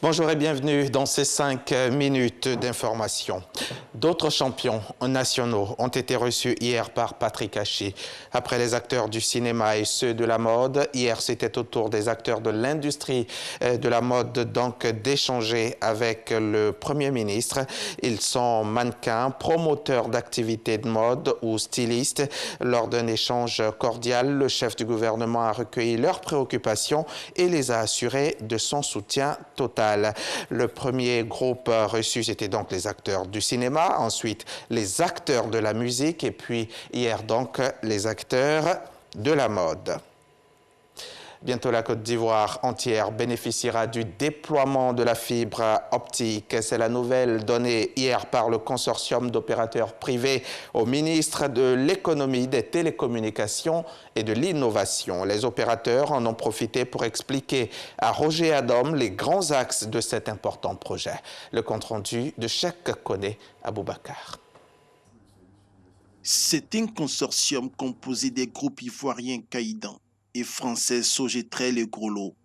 Bonjour et bienvenue dans ces 5 minutes d'information. D'autres champions nationaux ont été reçus hier par Patrick Hachi. Après les acteurs du cinéma et ceux de la mode, hier c'était au tour des acteurs de l'industrie de la mode donc d'échanger avec le Premier ministre. Ils sont mannequins, promoteurs d'activités de mode ou stylistes. Lors d'un échange cordial, le chef du gouvernement a recueilli leurs préoccupations et les a assurés de son soutien total. Le premier groupe reçu, c'était donc les acteurs du cinéma, ensuite les acteurs de la musique et puis hier donc les acteurs de la mode. Bientôt, la Côte d'Ivoire entière bénéficiera du déploiement de la fibre optique. C'est la nouvelle donnée hier par le consortium d'opérateurs privés au ministre de l'Économie, des Télécommunications et de l'Innovation. Les opérateurs en ont profité pour expliquer à Roger Adom les grands axes de cet important projet. Le compte-rendu de Cheikh Koné Aboubakar. C'est un consortium composé des groupes ivoiriens Caïdan et français Sogetrel et Groslo.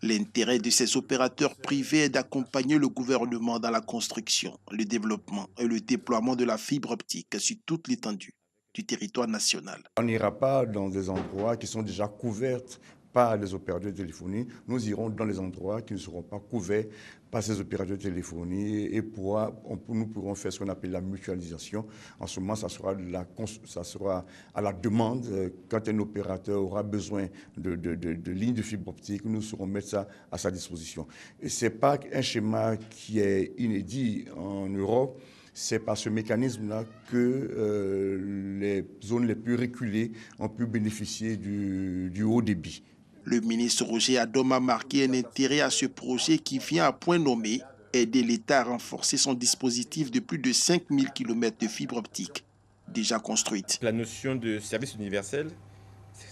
L'intérêt de ces opérateurs privés est d'accompagner le gouvernement dans la construction, le développement et le déploiement de la fibre optique sur toute l'étendue du territoire national. On n'ira pas dans des endroits qui sont déjà couverts par les opérateurs de téléphonie. Nous irons dans les endroits qui ne seront pas couverts par ces opérateurs de téléphonie et nous pourrons faire ce qu'on appelle la mutualisation. En ce moment, ça sera à la demande. Quand un opérateur aura besoin de lignes de fibre optique, nous saurons mettre ça à sa disposition. Et ce n'est pas un schéma qui est inédit en Europe. C'est par ce mécanisme-là que les zones les plus reculées ont pu bénéficier du haut débit. Le ministre Roger Adom a marqué un intérêt à ce projet qui vient à point nommé aider l'État à renforcer son dispositif de plus de 5000 km de fibre optique déjà construite. La notion de service universel,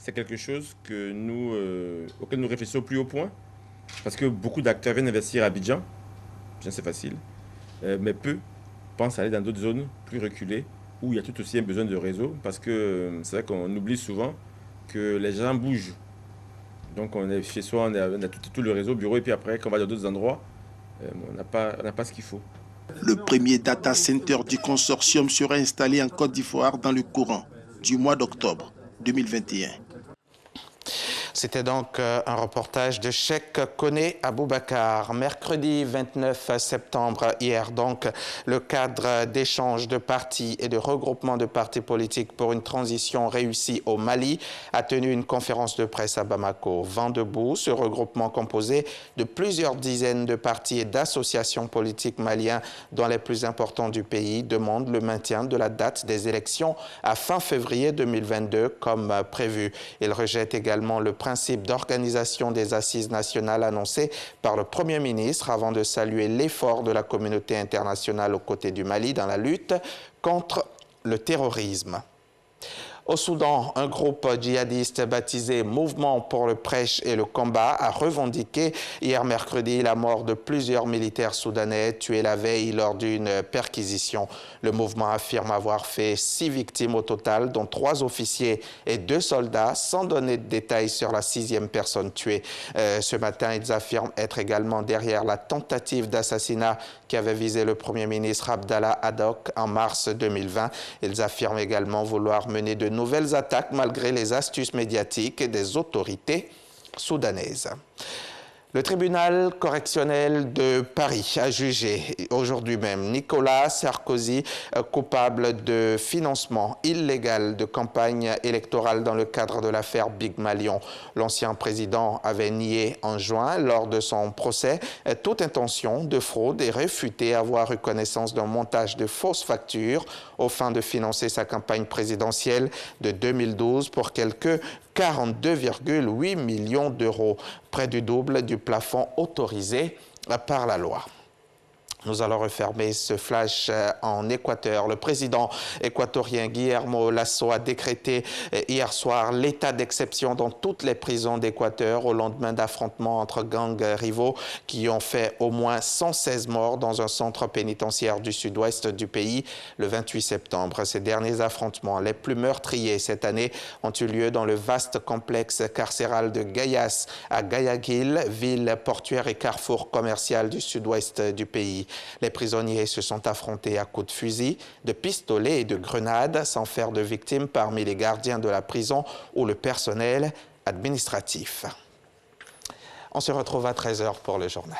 c'est quelque chose auquel nous réfléchissons au plus haut point, parce que beaucoup d'acteurs viennent investir à Abidjan, c'est facile, mais peu pensent aller dans d'autres zones plus reculées où il y a tout aussi un besoin de réseau, parce que c'est vrai qu'on oublie souvent que les gens bougent. Donc on est chez soi, on a tout le réseau, bureau, et puis après, quand on va dans d'autres endroits, on n'a pas ce qu'il faut. Le premier data center du consortium sera installé en Côte d'Ivoire dans le courant du mois d'octobre 2021. C'était donc un reportage de Cheikh Koné Aboubakar. Mercredi 29 septembre, hier donc, le cadre d'échange de partis et de regroupement de partis politiques pour une transition réussie au Mali a tenu une conférence de presse à Bamako. Vent debout, ce regroupement composé de plusieurs dizaines de partis et d'associations politiques maliens, dont les plus importants du pays, demande le maintien de la date des élections à fin février 2022 comme prévu. Il rejette également le principe d'organisation des assises nationales annoncé par le Premier ministre avant de saluer l'effort de la communauté internationale aux côtés du Mali dans la lutte contre le terrorisme. Au Soudan, un groupe djihadiste baptisé Mouvement pour le prêche et le combat a revendiqué hier mercredi la mort de plusieurs militaires soudanais tués la veille lors d'une perquisition. Le mouvement affirme avoir fait 6 victimes au total, dont 3 officiers et 2 soldats, sans donner de détails sur la 6e personne tuée. Ce matin, ils affirment être également derrière la tentative d'assassinat qui avait visé le Premier ministre Abdallah Haddock en mars 2020. Ils affirment également vouloir mener de nouvelles attaques malgré les astuces médiatiques des autorités soudanaises. Le tribunal correctionnel de Paris a jugé aujourd'hui même Nicolas Sarkozy coupable de financement illégal de campagne électorale dans le cadre de l'affaire Big Malion. L'ancien président avait nié en juin lors de son procès toute intention de fraude et réfuté avoir eu connaissance d'un montage de fausses factures aux fins de financer sa campagne présidentielle de 2012 pour quelques 42,8 millions d'euros, près du double du plafond autorisé par la loi. Nous allons refermer ce flash en Équateur. Le président équatorien Guillermo Lasso a décrété hier soir l'état d'exception dans toutes les prisons d'Équateur au lendemain d'affrontements entre gangs rivaux qui ont fait au moins 116 morts dans un centre pénitentiaire du sud-ouest du pays le 28 septembre. Ces derniers affrontements, les plus meurtriers cette année, ont eu lieu dans le vaste complexe carcéral de Gayas à Guayaquil, ville portuaire et carrefour commercial du sud-ouest du pays. Les prisonniers se sont affrontés à coups de fusil, de pistolets et de grenades sans faire de victimes parmi les gardiens de la prison ou le personnel administratif. On se retrouve à 13h pour le journal.